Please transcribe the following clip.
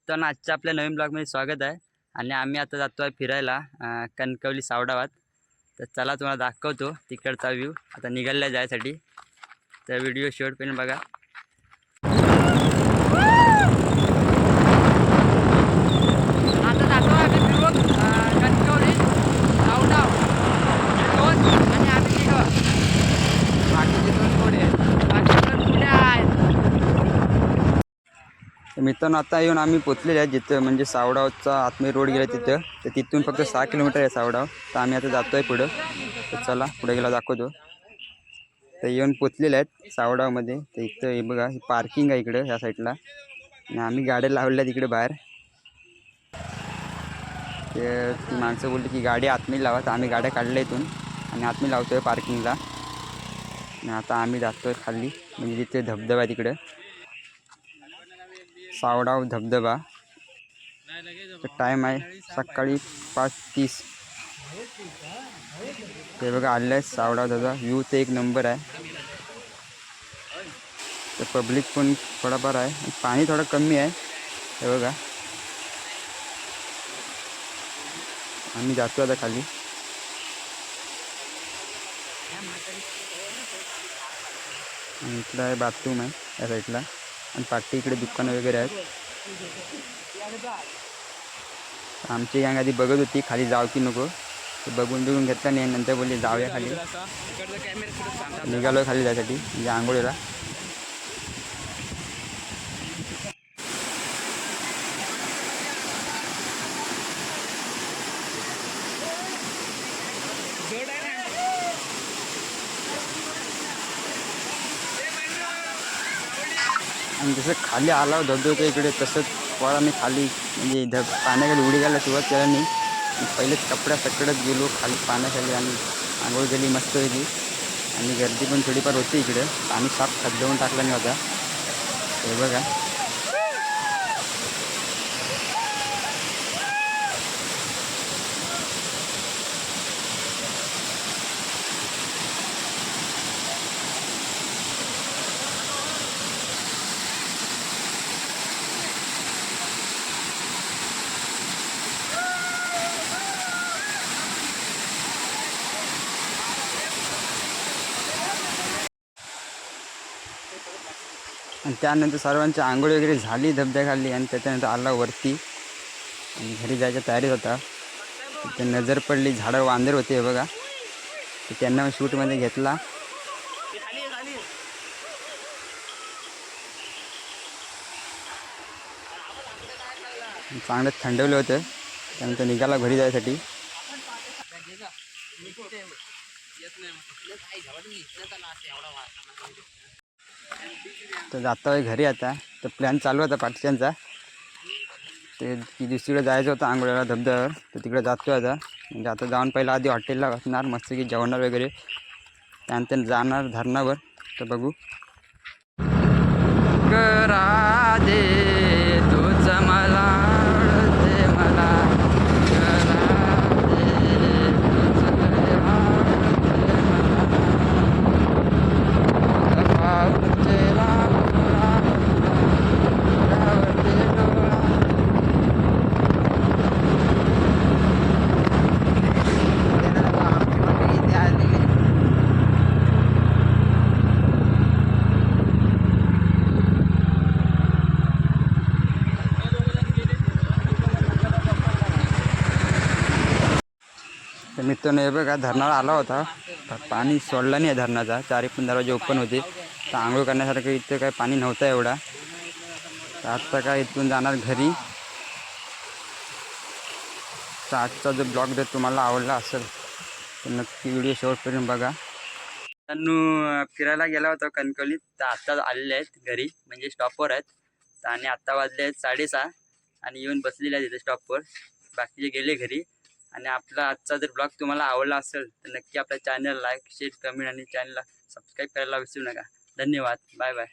मित्रांनो, आजच्या आपल्या नवीन ब्लॉगमध्ये स्वागत आहे. आणि आम्ही आता जातो आहे फिरायला कणकवली सावडावात. तर चला तुम्हाला दाखवतो तिकडचा व्ह्यू. आता निघालेला जायसाठी, तर व्हिडिओ शेवटपर्यंत बघा. आता जातो आम्ही फिरून कणकवली सावडाव आणि आम्ही निघो. बाकीचे दोन पुढे आहेत. मित्रांनो, आता येऊन आम्ही पोचलेले आहे जिथं म्हणजे सावडावचा आतमध्ये रोड गेला तिथं. तर तिथून फक्त 6 किलोमीटर आहे सावडाव. तर आम्ही आता जातो आहे पुढं. तर चला पुढे गेला दाखवतो. तर येऊन पोचलेले आहेत सावडावमध्ये. तर इथं हे बघा, ही पार्किंग आहे इकडं ह्या साईडला. आणि आम्ही गाड्या लावल्या तिकडे बाहेर. ते ती माणसं बोलली की गाडी आतमध्ये लावा. तर आम्ही गाड्या काढल्या इथून आणि आतमध्ये लावतो आहे पार्किंगला. आणि आता आम्ही जातो आहे खाली, म्हणजे तिथे धबधबा आहे तिकडं, सावडाव धबधबा. तर टाईम आहे सकाळी 5:30. ते बघा आलेलं आहे सावडाव धबधबा. व्ह्यू तर एक नंबर आहे. तर पब्लिक पण थोडाफार आहे, पाणी थोडं कमी आहे. हे बघा, आम्ही जातो आता खाली. आणि इकडं आहे बाथरूम आहे या साईडला. आणि पाठी इकडे दुकानं वगैरे आहेत. आमची गँग आधी बघत होती खाली जाऊ की नको. तर बघून घेतला नाही. नंतर बोलले जाऊया खाली. निघालो खाली जायसाठी, म्हणजे आंघोळीला. आणि जसं खाली आला धबधब्याच्या इकडे, तसंच वर आम्ही खाली म्हणजे पाण्याखाली उडी घालायला सुरुवात केला नाही. पहिलेच कपड्या सकडत गेलो खाली पाण्याखाली आणि आंघोळ केली मस्त होती. आणि गर्दी पण थोडीफार होती इकडे. पाणी साफ खड्डवून टाकला नाही होता. हे बघा, आणि त्यानंतर सर्वांची आंघोळ वगैरे झाली धबधब्याखाली. आणि त्याच्यानंतर आला वरती आणि घरी जायच्या तयारीत होता. ते नजर पडली, झाडं वांदर होते हे बघा. तर त्यांना शूटमध्ये घेतला. चांगलं थंडवलं होतं. त्यानंतर निघाला घरी जायसाठी. तर जातो आहे घरी आता. तर प्लॅन चालू होता पाठच्यांचा, ते की दुसरीकडे जायचं होतं आंघोळ्याला धबधब्यावर. तर तिकडे जातो आता. म्हणजे आता जाऊन पहिला आधी हॉटेलला बसणार, मस्त की जेवणार वगैरे. त्यानंतर जाणार धरणावर. तर बघू. करा दे तूच मला, मला तर मित्रांनो, हे बघा धरणाला आला होता. पाणी सोडला नाही आहे धरणाचा. 4 पण दरवाजे ओपन होते. तर आंघोळ करण्यासारखं इथं काही पाणी नव्हतं एवढा. तर आत्ता काय इथून जाणार घरी. तर आजचा जो ब्लॉग जर तुम्हाला आवडला असेल तर नक्की व्हिडिओ शेवटपर्यंत बघा. त्यांना फिरायला गेला होता कणकवलीत. तर आत्ता आलेले आहेत घरी, म्हणजे स्टॉपवर आहेत. तर आणि आत्ता वाजले आहेत 6:30 आणि येऊन बसलेले आहेत इथे स्टॉपवर. बाकीचे गेले घरी. आणि आपला आजचा जर ब्लॉग तुम्हाला आवडला असेल तर नक्की आपल्या चॅनल लाईक, शेअर, कमेंट आणि चॅनलला सबस्क्राईब करायला विसरू नका. धन्यवाद. Bye bye.